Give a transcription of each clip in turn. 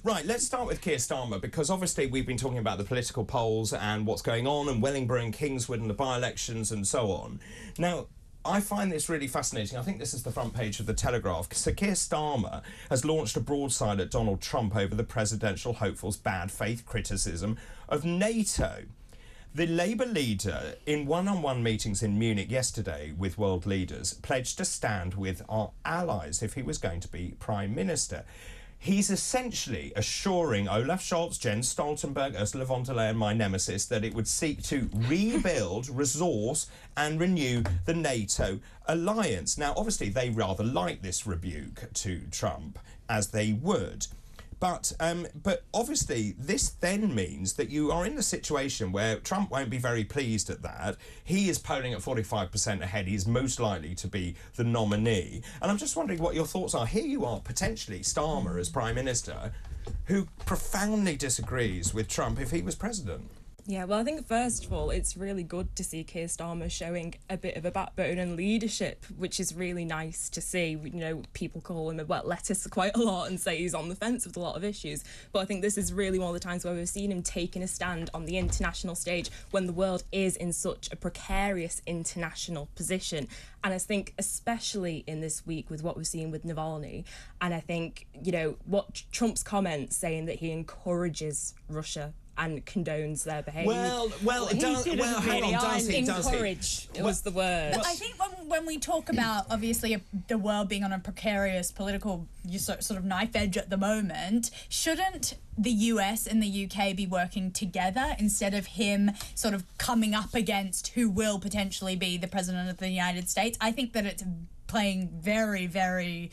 Right, let's start with Keir Starmer, because obviously we've been talking about the political polls and what's going on, and Wellingborough and Kingswood and the by-elections and so on. Now, I find this really fascinating. I think this is the front page of the Telegraph. Sir Keir Starmer has launched a broadside at Donald Trump over the presidential hopeful's bad faith criticism of NATO. The Labour leader, in one-on-one meetings in Munich yesterday with world leaders, pledged to stand with our allies if he was going to be Prime Minister. He's essentially assuring Olaf Scholz, Jens Stoltenberg, Ursula von der Leyen, my nemesis, that it would seek to rebuild, resource and renew the NATO alliance. Now, obviously, they rather like this rebuke to Trump, as they would. But obviously, this then means that you are in a situation where Trump won't be very pleased at that. He is polling at 45% ahead. He is most likely to be the nominee. And I'm just wondering what your thoughts are. Here you are, potentially, Starmer as Prime Minister, who profoundly disagrees with Trump if he was president. Yeah, well, I think first of all, it's really good to see Keir Starmer showing a bit of a backbone and leadership, which is really nice to see. You know, people call him a wet lettuce quite a lot and say he's on the fence with a lot of issues. But I think this is really one of the times where we've seen him taking a stand on the international stage when the world is in such a precarious international position. And I think especially in this week with what we're seeing with Navalny, and I think, you know, what Trump's comments saying that he encourages Russia and condones their behaviour. Well, it does. Well, hang on, does he? Encourage was the word. But I think when we talk about, obviously, the world being on a precarious political sort of knife edge at the moment, shouldn't the US and the UK be working together instead of him sort of coming up against who will potentially be the President of the United States? I think that it's playing very, very...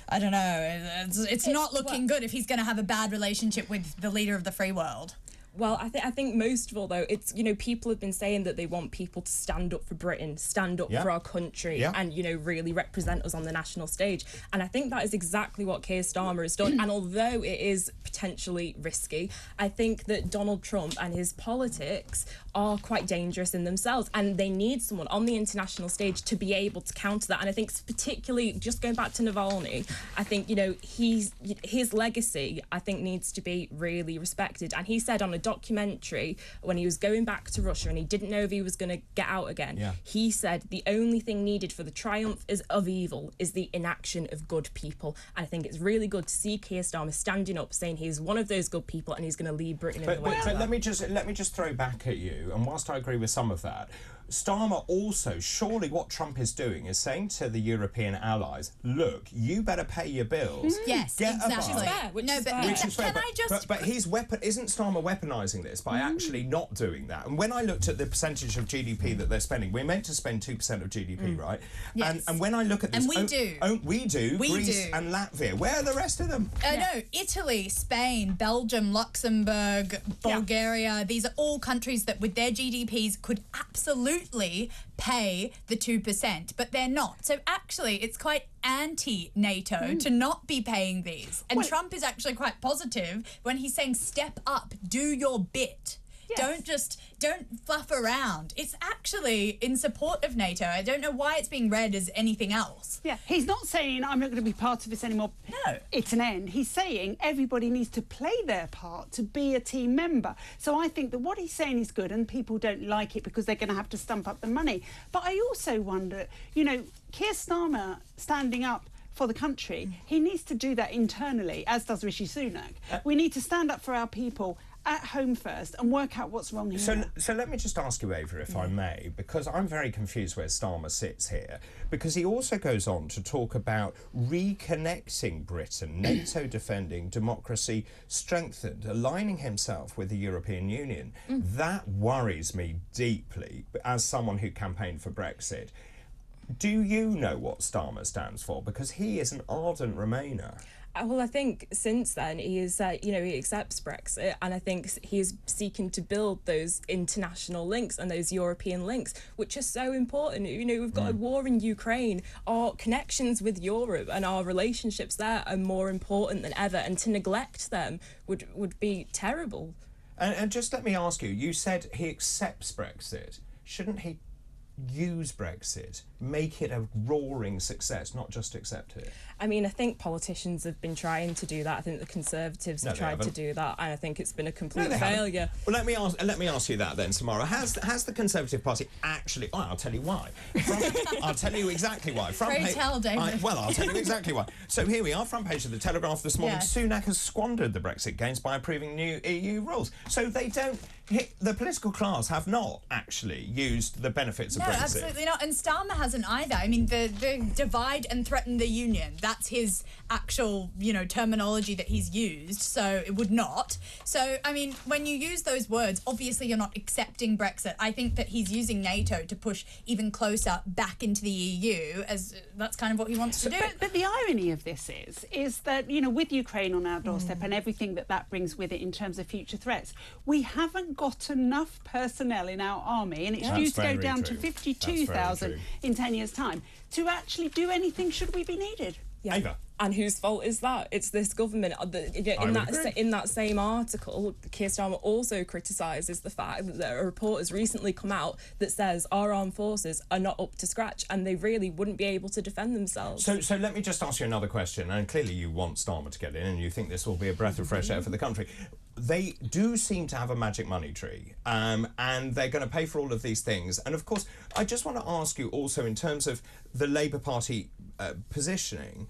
I don't know. It's not looking good if he's going to have a bad relationship with the leader of the free world. Well, I think most of all, though, it's, you know, people have been saying that they want people to stand up for Britain, stand up for our country and, you know, really represent us on the national stage. And I think that is exactly what Keir Starmer has done. And although it is potentially risky, I think that Donald Trump and his politics are quite dangerous in themselves. And they need someone on the international stage to be able to counter that. And I think particularly, just going back to Navalny, I think, you know, his legacy, I think, needs to be really respected. And he said on a documentary when he was going back to Russia and he didn't know if he was going to get out again, he said the only thing needed for the triumph of evil is the inaction of good people. And I think it's really good to see Keir Starmer standing up saying he's one of those good people and he's going to lead Britain in the way. But let me just throw back at you, and whilst I agree with some of that, Starmer also, surely what Trump is doing is saying to the European allies, look, you better pay your bills. Yes, exactly. Which is fair. But isn't Starmer weaponising this by actually not doing that? And when I looked at the percentage of GDP that they're spending, we're meant to spend 2% of GDP, right? Yes. And when I look at this... And we do. Greece and Latvia. Where are the rest of them? No, Italy, Spain, Belgium, Luxembourg, Bulgaria, these are all countries that with their GDPs could absolutely pay the 2%, but they're not. So actually, it's quite anti-NATO to not be paying these. And Trump is actually quite positive when he's saying, step up, do your bit. Yes. Don't fluff around. It's actually in support of NATO. I don't know why it's being read as anything else. Yeah, he's not saying I'm not going to be part of this anymore. No. It's an end. He's saying everybody needs to play their part to be a team member. So I think that what he's saying is good, and people don't like it because they're going to have to stump up the money. But I also wonder, you know, Keir Starmer standing up for the country, he needs to do that internally, as does Rishi Sunak. We need to stand up for our people at home first and work out what's wrong here. So let me just ask you, Eva, if I may, because I'm very confused where Starmer sits here, because he also goes on to talk about reconnecting Britain, NATO defending, democracy strengthened, aligning himself with the European Union. That worries me deeply as someone who campaigned for Brexit. Do you know what Starmer stands for? Because he is an ardent Remainer. Well, I think since then he is, you know, he accepts Brexit, and I think he is seeking to build those international links and those European links, which are so important. You know, we've got a war in Ukraine. Our connections with Europe and our relationships there are more important than ever, and to neglect them would be terrible. And just let me ask you, you said he accepts Brexit. Shouldn't he use Brexit, make it a roaring success, not just accept it? I mean, I think politicians have been trying to do that. I think the Conservatives have tried to do that, and I think it's been a complete failure. Well, let me ask you that then, Samara. Has the Conservative Party actually? Oh, I'll tell you why. I'll tell you exactly why. Pray tell, David. I'll tell you exactly why. So here we are, front page of the Telegraph this morning. Yes. Sunak has squandered the Brexit gains by approving new EU rules. So they don't. The political class have not actually used the benefits of Brexit. No, absolutely not. And Starmer hasn't either. I mean, the divide and threaten the union, that's his actual, terminology that he's used. So it would not. So, I mean, when you use those words, obviously you're not accepting Brexit. I think that he's using NATO to push even closer back into the EU, as that's kind of what he wants to do. But the irony of this is that, with Ukraine on our doorstep and everything that brings with it in terms of future threats, we haven't got enough personnel in our army, and it's due to go down to 52,000 in 10 years' time, to actually do anything should we be needed. Yeah. Eva. And whose fault is that? It's this government. In that same article, Keir Starmer also criticises the fact that a report has recently come out that says our armed forces are not up to scratch and they really wouldn't be able to defend themselves. So let me just ask you another question, and clearly you want Starmer to get in and you think this will be a breath of fresh air for the country. They do seem to have a magic money tree, and they're going to pay for all of these things. And of course, I just want to ask you also in terms of the Labour Party positioning,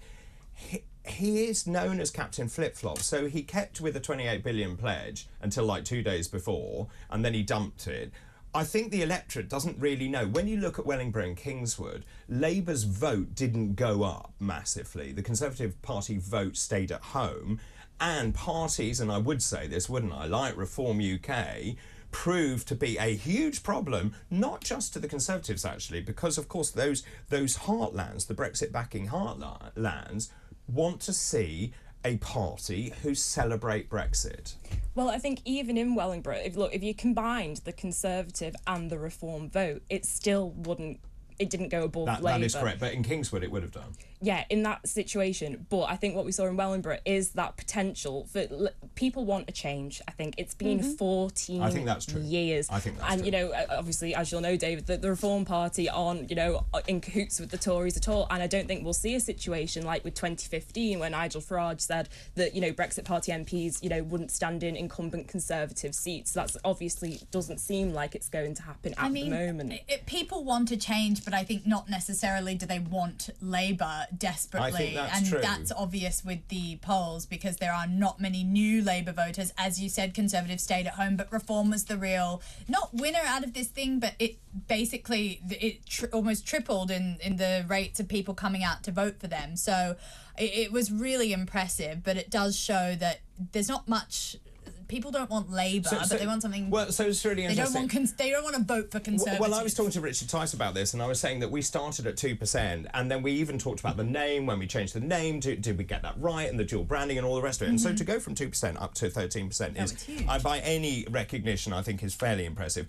he is known as Captain Flip-Flop, so he kept with a 28 billion pledge until like 2 days before, and then he dumped it. I think the electorate doesn't really know. When you look at Wellingborough and Kingswood, Labour's vote didn't go up massively. The Conservative Party vote stayed at home, and parties, and I would say this, wouldn't I, like Reform UK, proved to be a huge problem, not just to the Conservatives actually, because of course those heartlands, the Brexit backing heartlands, want to see a party who celebrate Brexit. Well, I think even in Wellingborough, if you combined the Conservative and the Reform vote, it still wouldn't. It didn't go above Labour. That is correct, but in Kingswood it would have done. Yeah, in that situation. But I think what we saw in Wellingborough is that potential for people want a change. I think it's been 14 I think that's true. years. I think that's true. Obviously, as you'll know, David, the Reform Party aren't, in cahoots with the Tories at all. And I don't think we'll see a situation like with 2015 when Nigel Farage said that, Brexit Party MPs, wouldn't stand in incumbent Conservative seats. That's obviously doesn't seem like it's going to happen at the moment. People want a change, but I think not necessarily do they want Labour desperately. I think that's and true. That's obvious with the polls because there are not many new Labour voters. As you said, Conservatives stayed at home, but Reform was the real, not winner out of this thing, but it basically, almost tripled in the rates of people coming out to vote for them. So it was really impressive, but it does show that there's not much. People don't want Labour, but they want something. Well, so it's really interesting. They don't want to vote for Conservatives. Well, I was talking to Richard Tice about this, and I was saying that we started at 2%, and then we even talked about the name. When we changed the name, did we get that right, and the dual branding and all the rest of it? And so to go from 2% up to 13% is, by any recognition, I think, is fairly impressive.